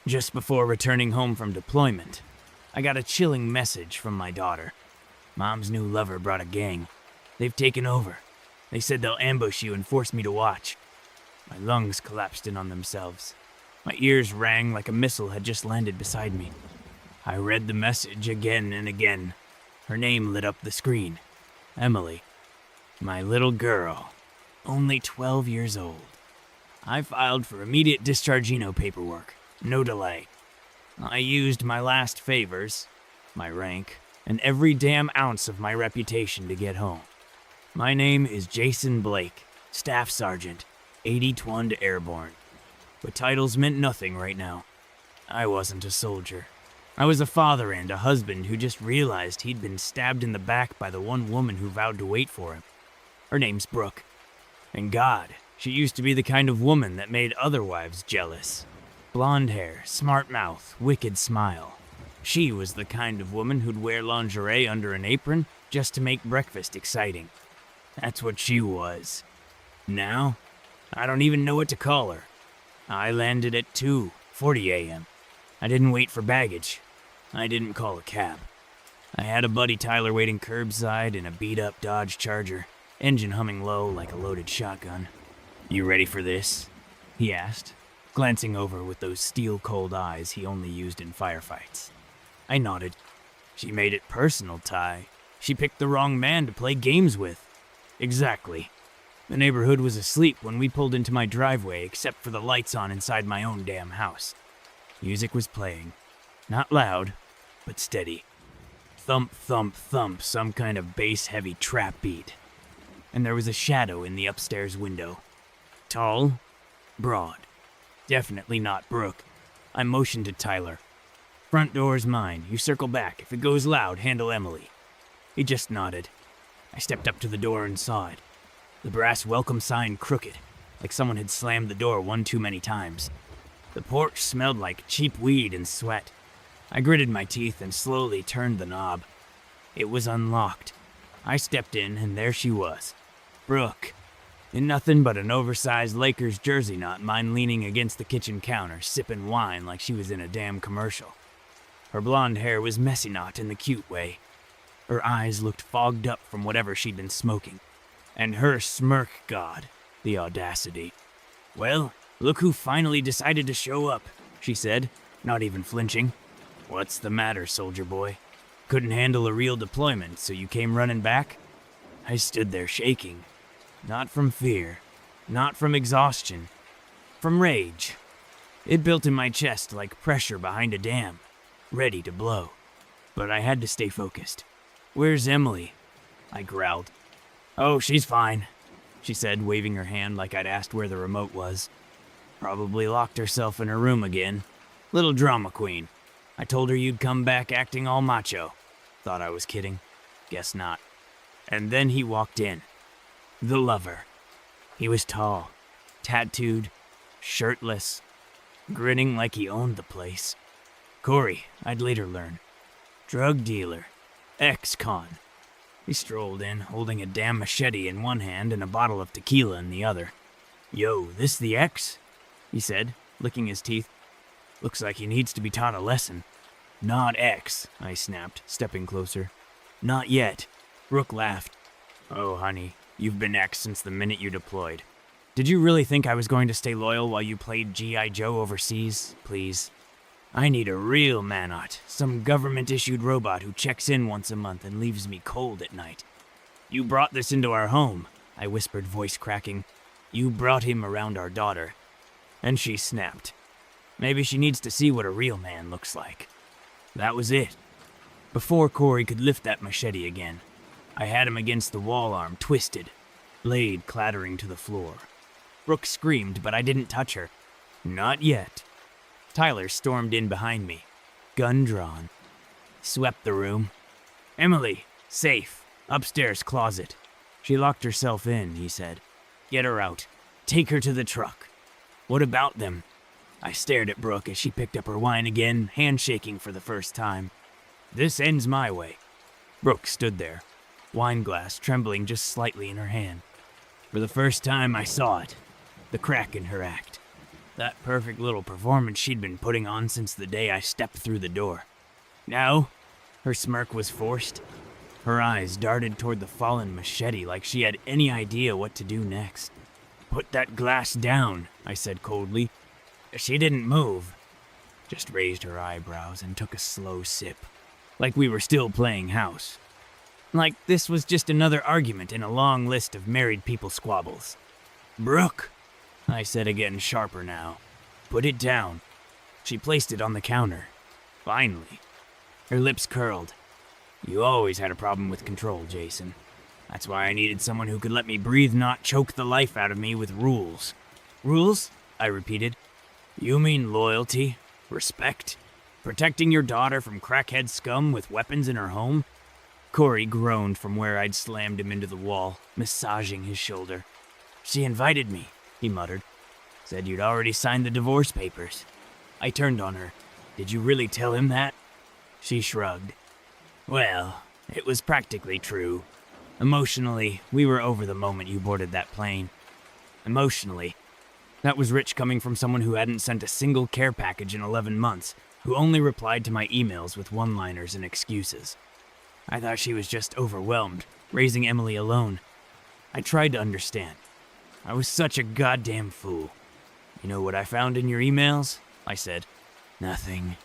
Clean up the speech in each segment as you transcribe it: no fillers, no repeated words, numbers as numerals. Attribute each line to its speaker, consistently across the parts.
Speaker 1: Just before returning home from deployment, I got a chilling message from my daughter. Mom's new lover brought a gang. They've taken over. They said they'll ambush you and force me to watch. My lungs collapsed in on themselves. My ears rang like a missile had just landed beside me. I read the message again and again. Her name lit up the screen. Emily. My little girl. Only 12 years old. I filed for immediate dischargino paperwork. No delay. I used my last favors, my rank, and every damn ounce of my reputation to get home. My name is Jason Blake, Staff Sergeant, 82nd Airborne. But titles meant nothing right now. I wasn't a soldier. I was a father and a husband who just realized he'd been stabbed in the back by the one woman who vowed to wait for him. Her name's Brooke. And God, she used to be the kind of woman that made other wives jealous. Blonde hair, smart mouth, wicked smile. She was the kind of woman who'd wear lingerie under an apron just to make breakfast exciting. That's what she was. Now, I don't even know what to call her. I landed at 2:40 a.m. I didn't wait for baggage. I didn't call a cab. I had a buddy Tyler waiting curbside in a beat-up Dodge Charger, engine humming low like a loaded shotgun. "You ready for this?" he asked, glancing over with those steel-cold eyes he only used in firefights. I nodded. She made it personal, Ty. She picked the wrong man to play games with. Exactly. The neighborhood was asleep when we pulled into my driveway except for the lights on inside my own damn house. Music was playing. Not loud, but steady. Thump, thump, thump, some kind of bass-heavy trap beat. And there was a shadow in the upstairs window. Tall, broad. Definitely not Brooke. I motioned to Tyler. "Front door's mine. You circle back. If it goes loud, handle Emily." He just nodded. I stepped up to the door and saw it. The brass welcome sign crooked, like someone had slammed the door one too many times. The porch smelled like cheap weed and sweat. I gritted my teeth and slowly turned the knob. It was unlocked. I stepped in, and there she was. Brooke. In nothing but an oversized Lakers jersey, not mine, leaning against the kitchen counter, sipping wine like she was in a damn commercial. Her blonde hair was messy knot in the cute way. Her eyes looked fogged up from whatever she'd been smoking. And her smirk, God, the audacity. "Well, look who finally decided to show up," she said, not even flinching. "What's the matter, soldier boy? Couldn't handle a real deployment, so you came running back?" I stood there shaking. Not from fear, not from exhaustion, from rage. It built in my chest like pressure behind a dam, ready to blow. But I had to stay focused. "Where's Emily?" I growled. "Oh, she's fine," she said, waving her hand like I'd asked where the remote was. "Probably locked herself in her room again. Little drama queen. I told her you'd come back acting all macho." Thought I was kidding. Guess not. And then he walked in. The lover. He was tall, tattooed, shirtless, grinning like he owned the place. Corey, I'd later learn. Drug dealer. Ex-con. He strolled in, holding a damn machete in one hand and a bottle of tequila in the other. "Yo, this the ex?" he said, licking his teeth. "Looks like he needs to be taught a lesson." "Not ex," I snapped, stepping closer. "Not yet." Brooke laughed. "Oh, honey, you've been ex since the minute you deployed. Did you really think I was going to stay loyal while you played G.I. Joe overseas? Please. I need a real manot, some government-issued robot who checks in once a month and leaves me cold at night." "You brought this into our home," I whispered, voice cracking. "You brought him around our daughter." And she snapped. Maybe she needs to see what a real man looks like. That was it. Before Corey could lift that machete again, I had him against the wall arm, twisted, blade clattering to the floor. Brooke screamed, but I didn't touch her. Not yet. Tyler stormed in behind me, gun drawn. Swept the room. "Emily, safe, upstairs closet." "She locked herself in," he said. "Get her out. Take her to the truck." "What about them?" I stared at Brooke as she picked up her wine again, handshaking for the first time. "This ends my way." Brooke stood there, wine glass trembling just slightly in her hand. For the first time I saw it, the crack in her act. That perfect little performance she'd been putting on since the day I stepped through the door. No, her smirk was forced. Her eyes darted toward the fallen machete like she had any idea what to do next. Put that glass down, I said coldly. She didn't move, just raised her eyebrows and took a slow sip, like we were still playing house. Like this was just another argument in a long list of married people squabbles. Brooke, I said again, sharper now. Put it down. She placed it on the counter. Finally. Her lips curled. You always had a problem with control, Jason. That's why I needed someone who could let me breathe, not choke the life out of me with rules. Rules? I repeated. You mean loyalty? Respect? Protecting your daughter from crackhead scum with weapons in her home? Corey groaned from where I'd slammed him into the wall, massaging his shoulder. She invited me, he muttered. Said you'd already signed the divorce papers. I turned on her. Did you really tell him that? She shrugged. Well, it was practically true. Emotionally, we were over the moment you boarded that plane. Emotionally. That was rich coming from someone who hadn't sent a single care package in 11 months, who only replied to my emails with one-liners and excuses. I thought she was just overwhelmed, raising Emily alone. I tried to understand. I was such a goddamn fool. You know what I found in your emails? I said. Nothing.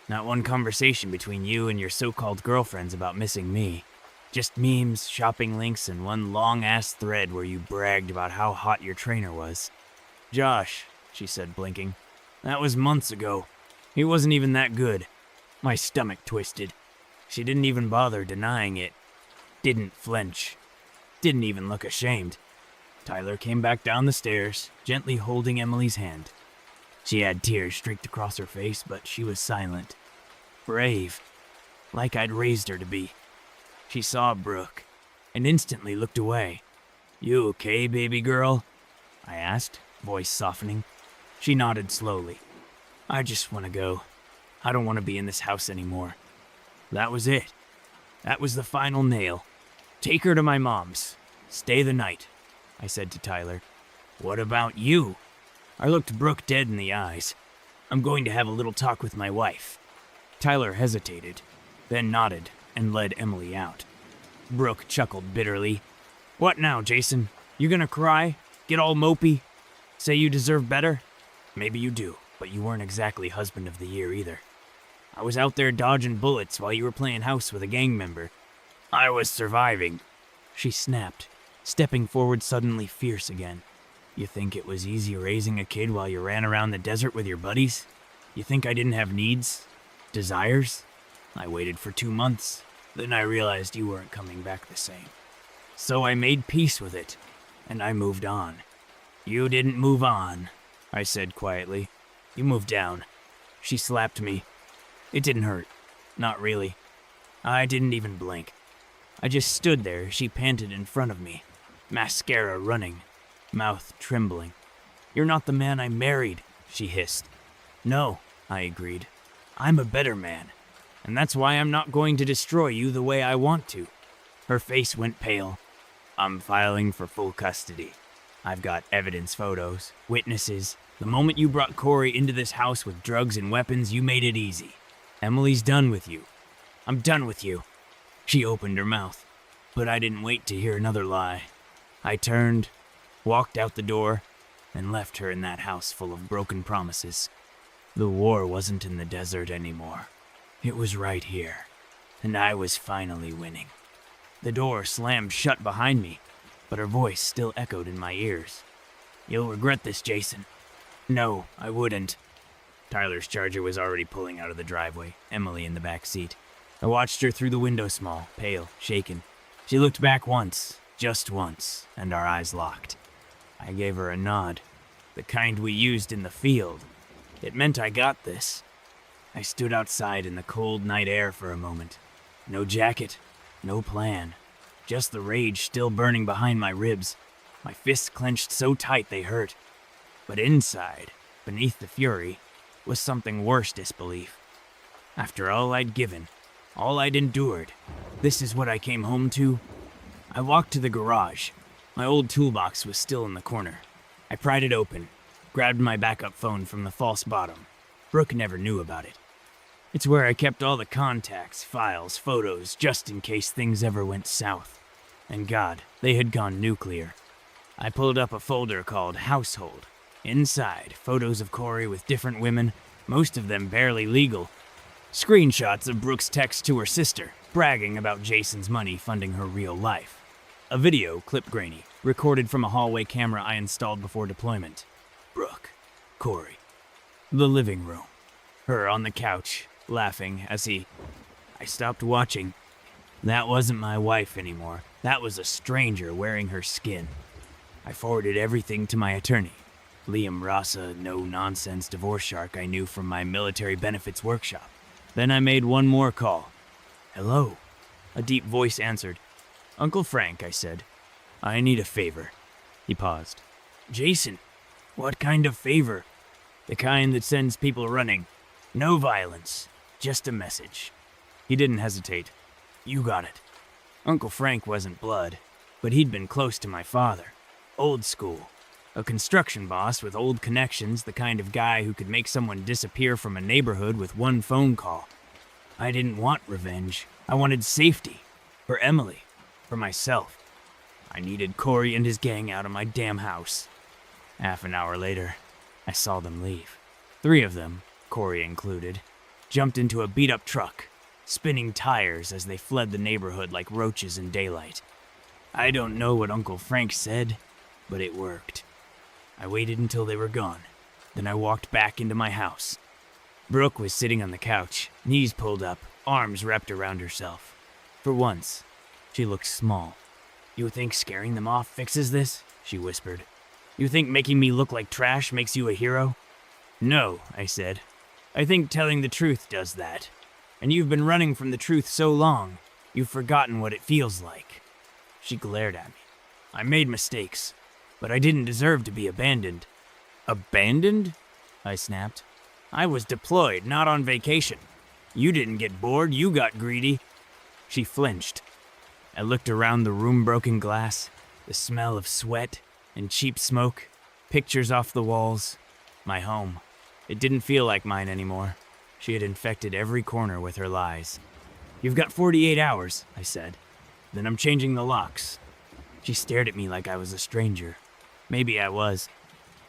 Speaker 1: Not one conversation between you and your so-called girlfriends about missing me. Just memes, shopping links, and one long-ass thread where you bragged about how hot your trainer was. Josh, she said, blinking. That was months ago. He wasn't even that good. My stomach twisted. She didn't even bother denying it. Didn't flinch. Didn't even look ashamed. Tyler came back down the stairs, gently holding Emily's hand. She had tears streaked across her face, but she was silent. Brave. Like I'd raised her to be. She saw Brooke, and instantly looked away. You okay, baby girl? I asked, voice softening. She nodded slowly. I just want to go. I don't want to be in this house anymore. That was it. That was the final nail. Take her to my mom's. Stay the night, I said to Tyler. What about you? I looked Brooke dead in the eyes. I'm going to have a little talk with my wife. Tyler hesitated, then nodded and led Emily out. Brooke chuckled bitterly. What now, Jason? You gonna cry? Get all mopey? Say you deserve better? Maybe you do, but you weren't exactly husband of the year either. I was out there dodging bullets while you were playing house with a gang member. I was surviving. She snapped, stepping forward suddenly fierce again. You think it was easy raising a kid while you ran around the desert with your buddies? You think I didn't have needs? Desires? I waited for 2 months. Then I realized you weren't coming back the same. So I made peace with it, and I moved on. You didn't move on, I said quietly. You moved down. She slapped me. It didn't hurt. Not really. I didn't even blink. I just stood there as she panted in front of me, mascara running, mouth trembling. You're not the man I married, she hissed. No, I agreed. I'm a better man, and that's why I'm not going to destroy you the way I want to. Her face went pale. I'm filing for full custody. I've got evidence photos, witnesses. The moment you brought Corey into this house with drugs and weapons, you made it easy. Emily's done with you. I'm done with you. She opened her mouth, but I didn't wait to hear another lie. I turned, walked out the door, and left her in that house full of broken promises. The war wasn't in the desert anymore. It was right here, and I was finally winning. The door slammed shut behind me, but her voice still echoed in my ears. You'll regret this, Jason. No, I wouldn't. Tyler's Charger was already pulling out of the driveway, Emily in the back seat. I watched her through the window small, pale, shaken. She looked back once, just once, and our eyes locked. I gave her a nod, the kind we used in the field. It meant I got this. I stood outside in the cold night air for a moment. No jacket, no plan. Just the rage still burning behind my ribs. My fists clenched so tight they hurt. But inside, beneath the fury, was something worse disbelief. After all I'd given, all I'd endured, this is what I came home to? I walked to the garage. My old toolbox was still in the corner. I pried it open. grabbed my backup phone from the false bottom. Brooke never knew about it. It's where I kept all the contacts, files, photos, just in case things ever went south. And God, they had gone nuclear. I pulled up a folder called Household. Inside, photos of Corey with different women, most of them barely legal. Screenshots of Brooke's text to her sister, bragging about Jason's money funding her real life. A video, clip grainy, recorded from a hallway camera I installed before deployment. Brooke, Corey. The living room. Her on the couch, laughing as I stopped watching. That wasn't my wife anymore. That was a stranger wearing her skin. I forwarded everything to my attorney, Liam Rasa, no-nonsense divorce shark I knew from my military benefits workshop. Then I made one more call. Hello? A deep voice answered. Uncle Frank, I said. I need a favor. He paused. Jason, what kind of favor? The kind that sends people running. No violence, just a message. He didn't hesitate. You got it. Uncle Frank wasn't blood, but he'd been close to my father. Old school. A construction boss with old connections, the kind of guy who could make someone disappear from a neighborhood with one phone call. I didn't want revenge. I wanted safety. For Emily. For myself. I needed Corey and his gang out of my damn house. Half an hour later, I saw them leave. 3 of them, Corey included, jumped into a beat-up truck, spinning tires as they fled the neighborhood like roaches in daylight. I don't know what Uncle Frank said, but it worked. I waited until they were gone. Then I walked back into my house. Brooke was sitting on the couch, knees pulled up, arms wrapped around herself. For once, she looked small. You think scaring them off fixes this? She whispered. You think making me look like trash makes you a hero? No, I said. I think telling the truth does that. And you've been running from the truth so long, you've forgotten what it feels like. She glared at me. I made mistakes, but I didn't deserve to be abandoned. Abandoned? I snapped. I was deployed, not on vacation. You didn't get bored, you got greedy. She flinched. I looked around the room-broken glass, the smell of sweat and cheap smoke, pictures off the walls. My home. It didn't feel like mine anymore. She had infected every corner with her lies. You've got 48 hours, I said. Then I'm changing the locks. She stared at me like I was a stranger. Maybe I was.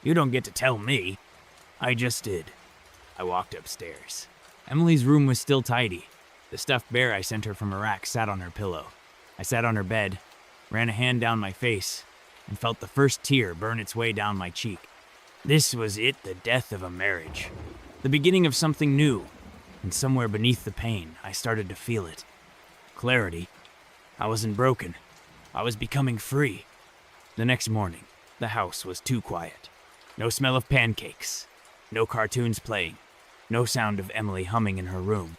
Speaker 1: You don't get to tell me. I just did. I walked upstairs. Emily's room was still tidy. The stuffed bear I sent her from Iraq sat on her pillow. I sat on her bed, ran a hand down my face, and felt the first tear burn its way down my cheek. This was it, the death of a marriage. The beginning of something new, and somewhere beneath the pain, I started to feel it. Clarity. I wasn't broken. I was becoming free. The next morning, the house was too quiet. No smell of pancakes. No cartoons playing. No sound of Emily humming in her room.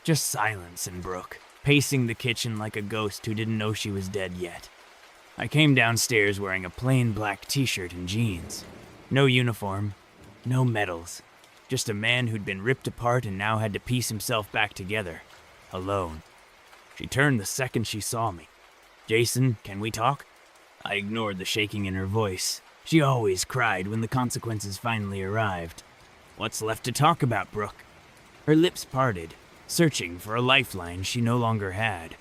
Speaker 1: Just silence and Brooke, pacing the kitchen like a ghost who didn't know she was dead yet. I came downstairs wearing a plain black t-shirt and jeans. No uniform, no medals. Just a man who'd been ripped apart and now had to piece himself back together. Alone. She turned the second she saw me. Jason, can we talk? I ignored the shaking in her voice. She always cried when the consequences finally arrived. What's left to talk about, Brooke? Her lips parted, searching for a lifeline she no longer had.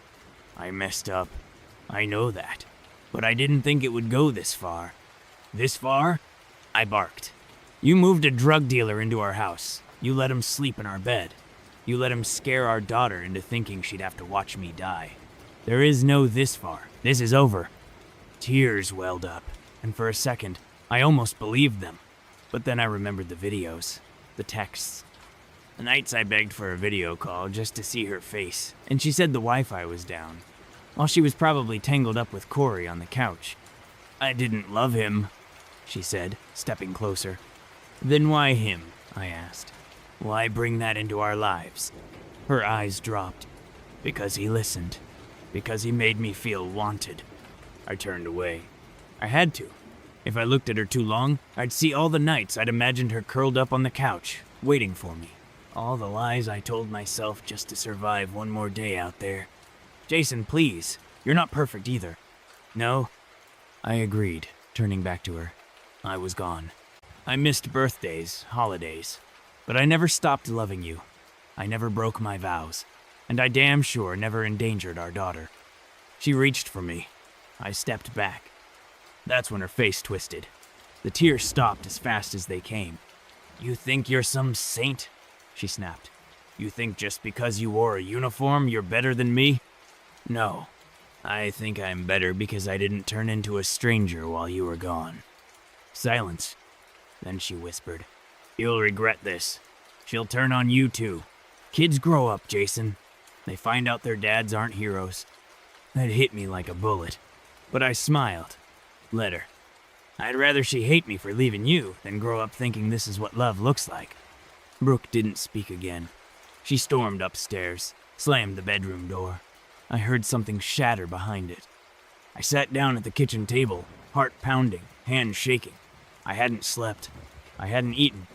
Speaker 1: I messed up. I know that. But I didn't think it would go this far. This far? I barked. You moved a drug dealer into our house. You let him sleep in our bed. You let him scare our daughter into thinking she'd have to watch me die. There is no this far. This is over. Tears welled up, and for a second, I almost believed them. But then I remembered the videos, the texts. The nights I begged for a video call just to see her face, and she said the Wi-Fi was down, while she was probably tangled up with Corey on the couch. I didn't love him, she said, stepping closer. Then why him? I asked. Why bring that into our lives? Her eyes dropped. Because he listened. Because he made me feel wanted. I turned away. I had to. If I looked at her too long, I'd see all the nights I'd imagined her curled up on the couch, waiting for me. All the lies I told myself just to survive one more day out there. Jason, please. You're not perfect either. No. I agreed, turning back to her. I was gone. I missed birthdays, holidays, but I never stopped loving you. I never broke my vows, and I damn sure never endangered our daughter. She reached for me. I stepped back. That's when her face twisted. The tears stopped as fast as they came. You think you're some saint? She snapped. You think just because you wore a uniform, you're better than me? No. I think I'm better because I didn't turn into a stranger while you were gone. Silence. Then she whispered, You'll regret this. She'll turn on you too. Kids grow up, Jason. They find out their dads aren't heroes. That hit me like a bullet. But I smiled. Let her. I'd rather she hate me for leaving you than grow up thinking this is what love looks like. Brooke didn't speak again. She stormed upstairs, slammed the bedroom door. I heard something shatter behind it. I sat down at the kitchen table, heart pounding, hands shaking. I hadn't slept. I hadn't eaten.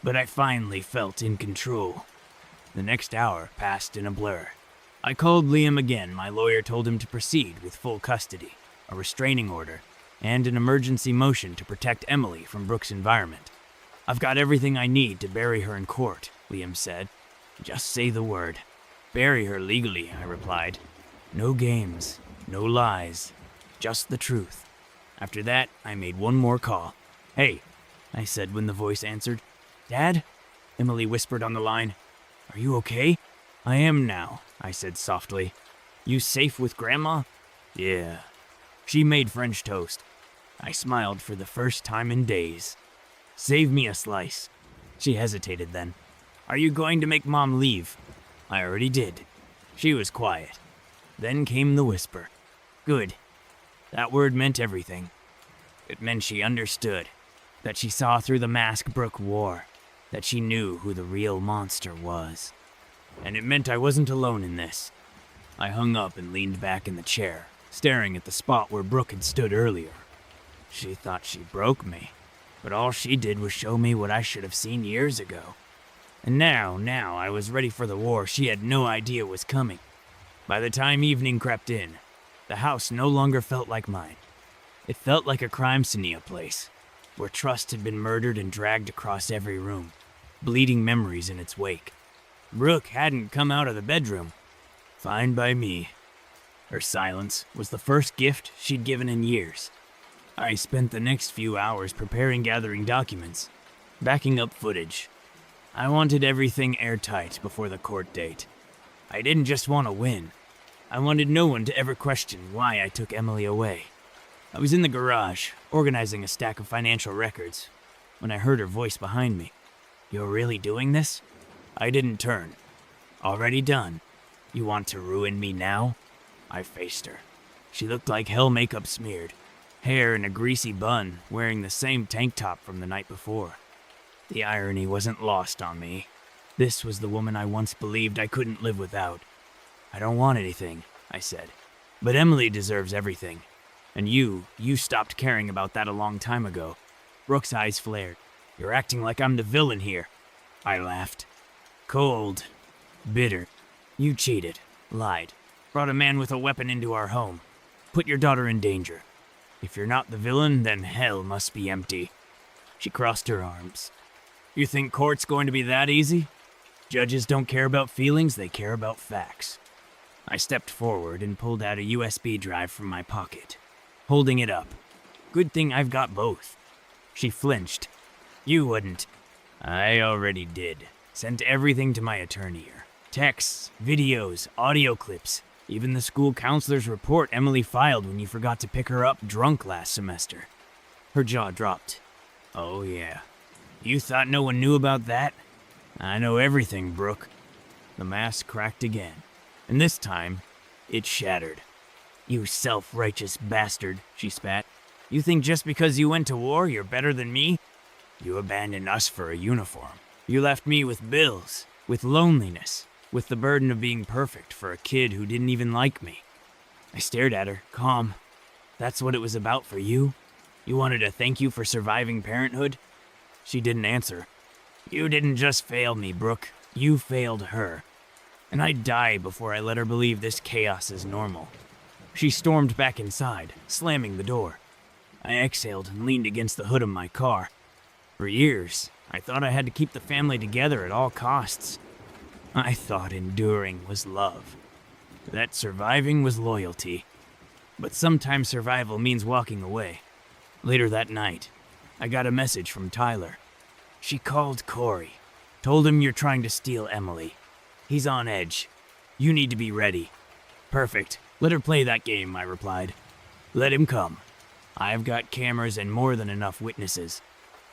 Speaker 1: But I finally felt in control. The next hour passed in a blur. I called Liam again. My lawyer told him to proceed with full custody, a restraining order, and an emergency motion to protect Emily from Brooke's environment. I've got everything I need to bury her in court, Liam said. Just say the word. Bury her legally, I replied. No games, no lies, just the truth. After that, I made one more call. Hey, I said when the voice answered. Dad? Emily whispered on the line. Are you okay? I am now, I said softly. You safe with Grandma? Yeah. She made French toast. I smiled for the first time in days. Save me a slice. She hesitated then. Are you going to make Mom leave? I already did. She was quiet. Then came the whisper. Good. That word meant everything. It meant she understood. That she saw through the mask Brooke wore. That she knew who the real monster was. And it meant I wasn't alone in this. I hung up and leaned back in the chair, staring at the spot where Brooke had stood earlier. She thought she broke me, but all she did was show me what I should have seen years ago. And now I was ready for the war she had no idea was coming. By the time evening crept in, the house no longer felt like mine. It felt like a crime scene place, where trust had been murdered and dragged across every room, bleeding memories in its wake. Brooke hadn't come out of the bedroom. Fine by me. Her silence was the first gift she'd given in years. I spent the next few hours gathering documents, backing up footage. I wanted everything airtight before the court date. I didn't just want to win. I wanted no one to ever question why I took Emily away. I was in the garage, organizing a stack of financial records, when I heard her voice behind me. You're really doing this? I didn't turn. Already done. You want to ruin me now? I faced her. She looked like hell makeup smeared, hair in a greasy bun, wearing the same tank top from the night before. The irony wasn't lost on me. This was the woman I once believed I couldn't live without. I don't want anything, I said. But Emily deserves everything. And you stopped caring about that a long time ago. Brooke's eyes flared. You're acting like I'm the villain here. I laughed. Cold. Bitter. You cheated. Lied. Brought a man with a weapon into our home. Put your daughter in danger. If you're not the villain, then hell must be empty. She crossed her arms. You think court's going to be that easy? Judges don't care about feelings, they care about facts. I stepped forward and pulled out a USB drive from my pocket, holding it up. Good thing I've got both. She flinched. You wouldn't. I already did. Sent everything to my attorney here. Texts, videos, audio clips, even the school counselor's report Emily filed when you forgot to pick her up drunk last semester. Her jaw dropped. Oh yeah. You thought no one knew about that? I know everything, Brooke. The mask cracked again, and this time, it shattered. You self-righteous bastard, she spat. You think just because you went to war, you're better than me? You abandoned us for a uniform. You left me with bills, with loneliness, with the burden of being perfect for a kid who didn't even like me. I stared at her, calm. That's what it was about for you? You wanted to thank you for surviving parenthood? She didn't answer. You didn't just fail me, Brooke. You failed her. And I'd die before I let her believe this chaos is normal. She stormed back inside, slamming the door. I exhaled and leaned against the hood of my car. For years, I thought I had to keep the family together at all costs. I thought enduring was love, that surviving was loyalty. But sometimes survival means walking away. Later that night, I got a message from Tyler. She called Corey, told him you're trying to steal Emily. He's on edge. You need to be ready. Perfect. Let her play that game, I replied. Let him come. I've got cameras and more than enough witnesses.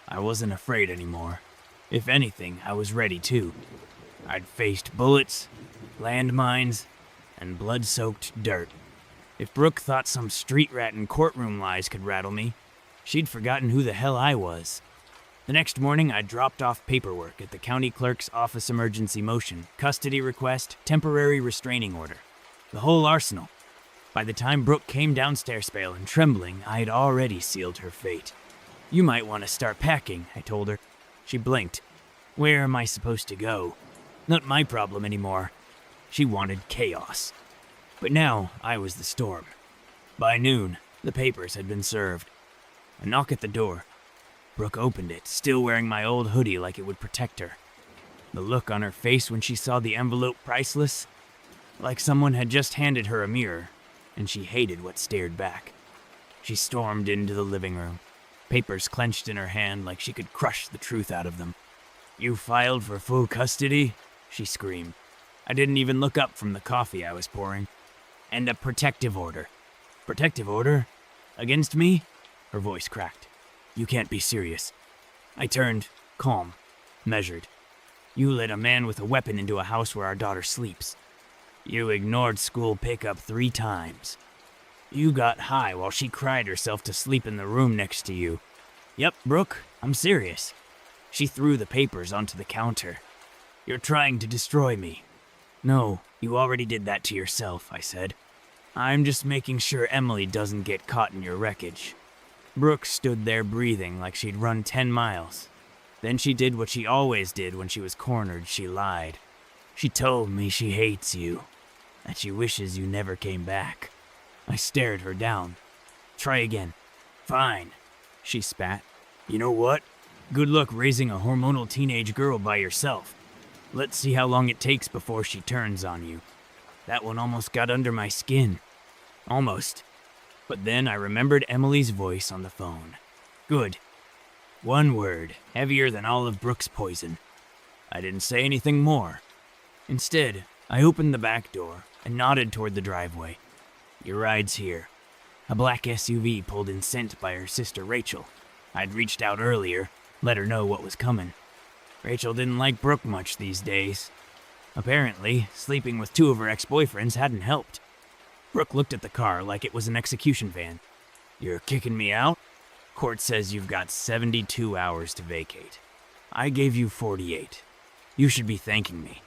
Speaker 1: I wasn't afraid anymore. If anything, I was ready too. I'd faced bullets, landmines, and blood-soaked dirt. If Brooke thought some street rat and courtroom lies could rattle me, she'd forgotten who the hell I was. The next morning, I dropped off paperwork at the county clerk's office. Emergency motion, custody request, temporary restraining order. The whole arsenal. By the time Brooke came downstairs pale and trembling, I had already sealed her fate. You might want to start packing, I told her. She blinked. Where am I supposed to go? Not my problem anymore. She wanted chaos. But now, I was the storm. By noon, the papers had been served. A knock at the door. Brooke opened it, still wearing my old hoodie like it would protect her. The look on her face when she saw the envelope priceless, like someone had just handed her a mirror, and she hated what stared back. She stormed into the living room, papers clenched in her hand like she could crush the truth out of them. You filed for full custody? She screamed. I didn't even look up from the coffee I was pouring. And a protective order. Protective order? Against me? Her voice cracked. You can't be serious. I turned, calm, measured. You let a man with a weapon into a house where our daughter sleeps. You ignored school pickup 3 times. You got high while she cried herself to sleep in the room next to you. Yep, Brooke, I'm serious. She threw the papers onto the counter. You're trying to destroy me. No, you already did that to yourself, I said. I'm just making sure Emily doesn't get caught in your wreckage. Brooke stood there breathing like she'd run 10 miles. Then she did what she always did when she was cornered. She lied. She told me she hates you, that she wishes you never came back. I stared her down. Try again. Fine, she spat. You know what? Good luck raising a hormonal teenage girl by yourself. Let's see how long it takes before she turns on you. That one almost got under my skin. Almost. But then I remembered Emily's voice on the phone. Good. One word, heavier than all of Brooke's poison. I didn't say anything more. Instead, I opened the back door and nodded toward the driveway. Your ride's here. A black SUV pulled in sent by her sister Rachel. I'd reached out earlier, let her know what was coming. Rachel didn't like Brooke much these days. Apparently, sleeping with 2 of her ex-boyfriends hadn't helped. Brooke looked at the car like it was an execution van. You're kicking me out? Court says you've got 72 hours to vacate. I gave you 48. You should be thanking me.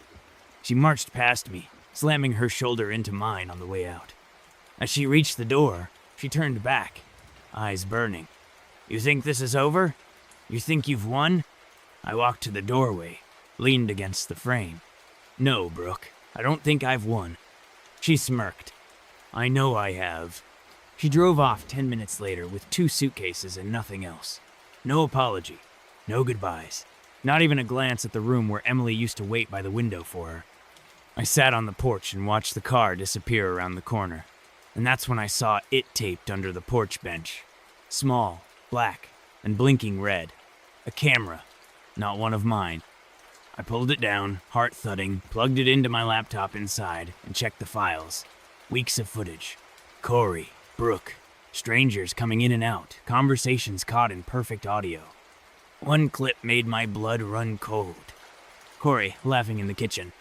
Speaker 1: She marched past me, slamming her shoulder into mine on the way out. As she reached the door, she turned back, eyes burning. You think this is over? You think you've won? I walked to the doorway, leaned against the frame. No, Brooke, I don't think I've won. She smirked. I know I have. She drove off 10 minutes later with 2 suitcases and nothing else. No apology, no goodbyes, not even a glance at the room where Emily used to wait by the window for her. I sat on the porch and watched the car disappear around the corner, and that's when I saw it taped under the porch bench. Small, black, and blinking red. A camera, not one of mine. I pulled it down, heart thudding, plugged it into my laptop inside, and checked the files. Weeks of footage. Corey, Brooke, strangers coming in and out, conversations caught in perfect audio. One clip made my blood run cold. Corey, laughing in the kitchen.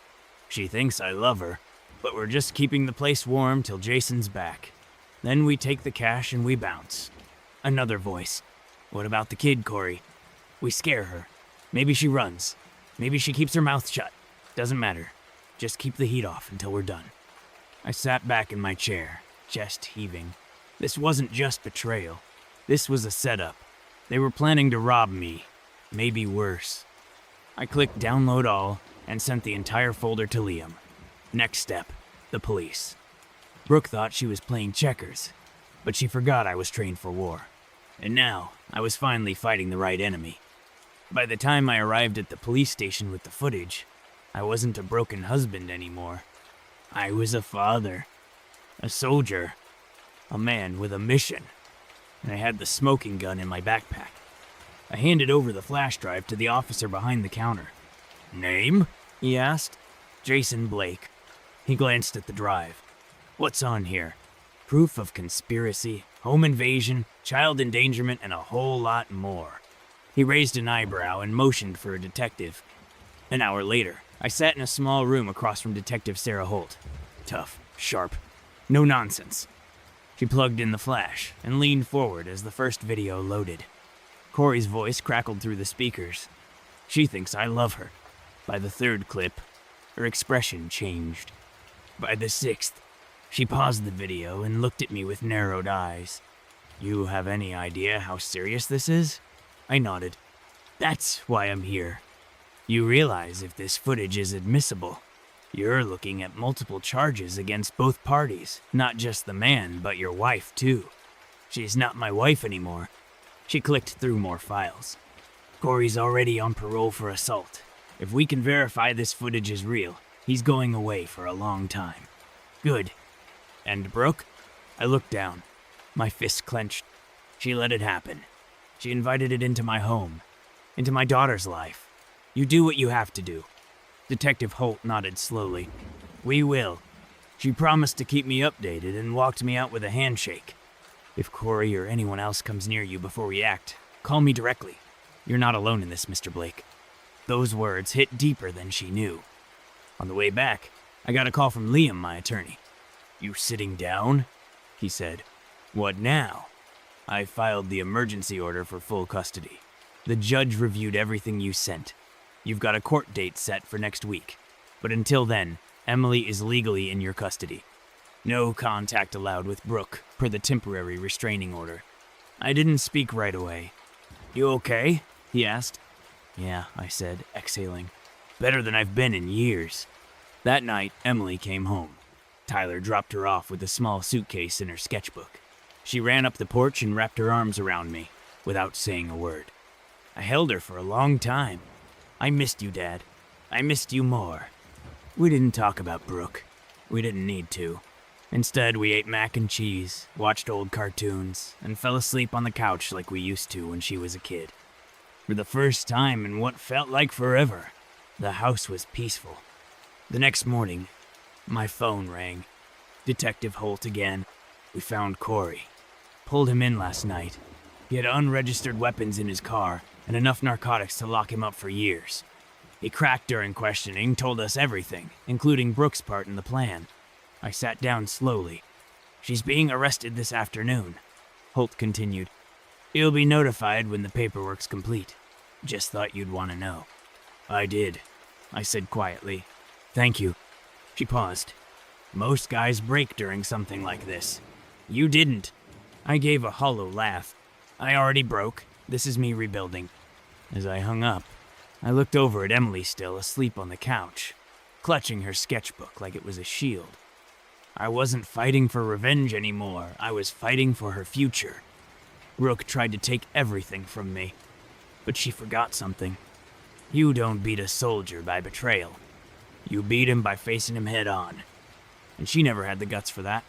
Speaker 1: She thinks I love her, but we're just keeping the place warm till Jason's back. Then we take the cash and we bounce. Another voice. What about the kid, Corey? We scare her. Maybe she runs. Maybe she keeps her mouth shut. Doesn't matter. Just keep the heat off until we're done. I sat back in my chair, chest heaving. This wasn't just betrayal. This was a setup. They were planning to rob me. Maybe worse. I clicked download all and sent the entire folder to Liam. Next step, the police. Brooke thought she was playing checkers, but she forgot I was trained for war. And now, I was finally fighting the right enemy. By the time I arrived at the police station with the footage, I wasn't a broken husband anymore. I was a father, a soldier, a man with a mission, and I had the smoking gun in my backpack. I handed over the flash drive to the officer behind the counter. "Name?" he asked. "Jason Blake." He glanced at the drive. "What's on here? Proof of conspiracy, home invasion, child endangerment, and a whole lot more." He raised an eyebrow and motioned for a detective. An hour later, I sat in a small room across from Detective Sarah Holt. Tough, sharp, no nonsense. She plugged in the flash and leaned forward as the first video loaded. Corey's voice crackled through the speakers. She thinks I love her. By the third clip, her expression changed. By the sixth, she paused the video and looked at me with narrowed eyes. "You have any idea how serious this is?" I nodded. "That's why I'm here. You realize if this footage is admissible, you're looking at multiple charges against both parties, not just the man, but your wife too. She's not my wife anymore." She clicked through more files. "Corey's already on parole for assault. If we can verify this footage is real, he's going away for a long time." "Good. And Brooke?" I looked down, my fists clenched. "She let it happen. She invited it into my home, into my daughter's life. You do what you have to do." Detective Holt nodded slowly. "We will." She promised to keep me updated and walked me out with a handshake. "If Corey or anyone else comes near you before we act, call me directly. You're not alone in this, Mr. Blake." Those words hit deeper than she knew. On the way back, I got a call from Liam, my attorney. "You sitting down?" he said. "What now?" "I filed the emergency order for full custody. The judge reviewed everything you sent. You've got a court date set for next week. But until then, Emily is legally in your custody. No contact allowed with Brooke, per the temporary restraining order." I didn't speak right away. "You okay?" he asked. "Yeah," I said, exhaling. "Better than I've been in years." That night, Emily came home. Tyler dropped her off with a small suitcase in her sketchbook. She ran up the porch and wrapped her arms around me, without saying a word. I held her for a long time. "I missed you, Dad. I missed you more." We didn't talk about Brooke. We didn't need to. Instead, we ate mac and cheese, watched old cartoons, and fell asleep on the couch like we used to when she was a kid. For the first time in what felt like forever, the house was peaceful. The next morning, my phone rang. Detective Holt again. "We found Corey. Pulled him in last night. He had unregistered weapons in his car and enough narcotics to lock him up for years. He cracked during questioning, told us everything, including Brooke's part in the plan." I sat down slowly. "She's being arrested this afternoon," Holt continued. "You'll be notified when the paperwork's complete. Just thought you'd want to know." "I did," I said quietly. "Thank you." She paused. "Most guys break during something like this. You didn't." I gave a hollow laugh. "I already broke. This is me rebuilding." As I hung up, I looked over at Emily still asleep on the couch, clutching her sketchbook like it was a shield. I wasn't fighting for revenge anymore. I was fighting for her future. Brooke tried to take everything from me, but she forgot something. You don't beat a soldier by betrayal. You beat him by facing him head on. And she never had the guts for that.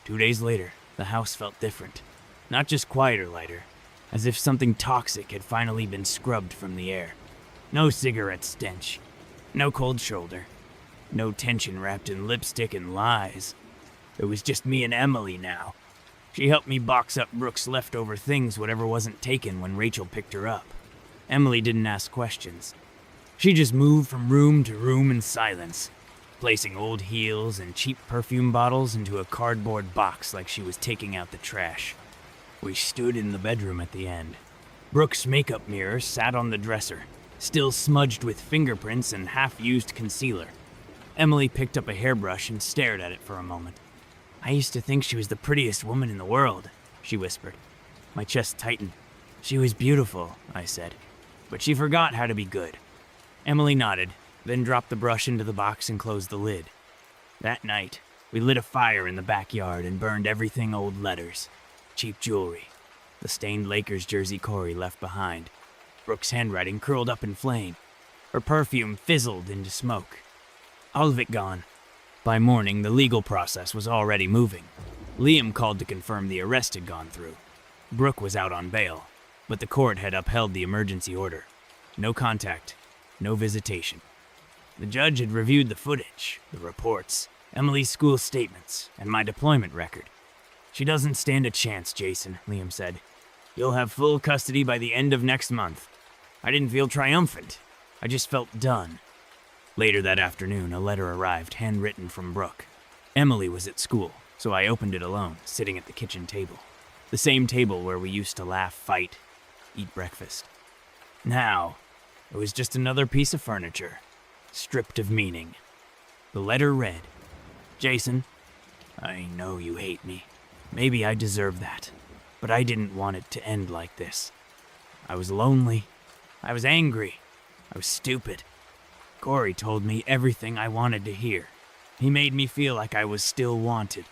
Speaker 1: 2 days later, the house felt different. Not just quieter lighter, as if something toxic had finally been scrubbed from the air. No cigarette stench. No cold shoulder. No tension wrapped in lipstick and lies. It was just me and Emily now. She helped me box up Brooke's leftover things, whatever wasn't taken when Rachel picked her up. Emily didn't ask questions. She just moved from room to room in silence, placing old heels and cheap perfume bottles into a cardboard box like she was taking out the trash. We stood in the bedroom at the end. Brooke's makeup mirror sat on the dresser, still smudged with fingerprints and half-used concealer. Emily picked up a hairbrush and stared at it for a moment. "I used to think she was the prettiest woman in the world," she whispered. My chest tightened. "She was beautiful," I said, "but she forgot how to be good." Emily nodded, then dropped the brush into the box and closed the lid. That night, we lit a fire in the backyard and burned everything old letters, cheap jewelry, the stained Lakers jersey Corey left behind. Brooke's handwriting curled up in flame. Her perfume fizzled into smoke. All of it gone. By morning, the legal process was already moving. Liam called to confirm the arrest had gone through. Brooke was out on bail, but the court had upheld the emergency order. No contact, no visitation. The judge had reviewed the footage, the reports, Emily's school statements, and my deployment record. She doesn't stand a chance, Jason, Liam said. You'll have full custody by the end of next month. I didn't feel triumphant. I just felt done. Later that afternoon, a letter arrived, handwritten from Brooke. Emily was at school, so I opened it alone, sitting at the kitchen table. The same table where we used to laugh, fight, eat breakfast. Now, it was just another piece of furniture, stripped of meaning. The letter read, Jason, I know you hate me. Maybe I deserve that, but I didn't want it to end like this. I was lonely. I was angry. I was stupid. Corey told me everything I wanted to hear. He made me feel like I was still wanted.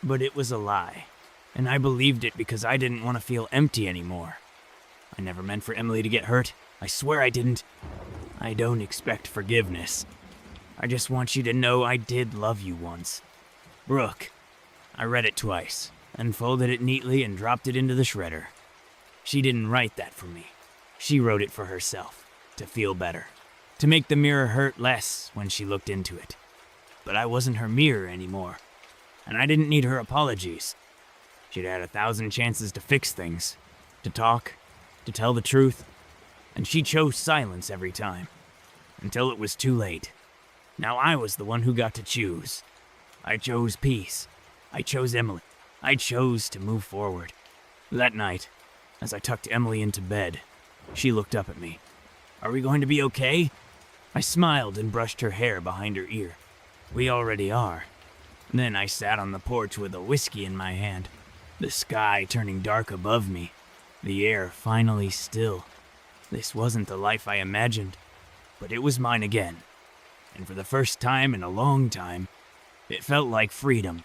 Speaker 1: But it was a lie, and I believed it because I didn't want to feel empty anymore. I never meant for Emily to get hurt. I swear I didn't. I don't expect forgiveness. I just want you to know I did love you once. Brooke. I read it twice, and folded it neatly and dropped it into the shredder. She didn't write that for me. She wrote it for herself, to feel better, to make the mirror hurt less when she looked into it. But I wasn't her mirror anymore, and I didn't need her apologies. She'd had 1,000 chances to fix things, to talk, to tell the truth, and she chose silence every time, until it was too late. Now I was the one who got to choose. I chose peace. I chose Emily. I chose to move forward. That night, as I tucked Emily into bed, she looked up at me. Are we going to be okay? I smiled and brushed her hair behind her ear. We already are. Then I sat on the porch with a whiskey in my hand, the sky turning dark above me, the air finally still. This wasn't the life I imagined, but it was mine again. And for the first time in a long time, it felt like freedom.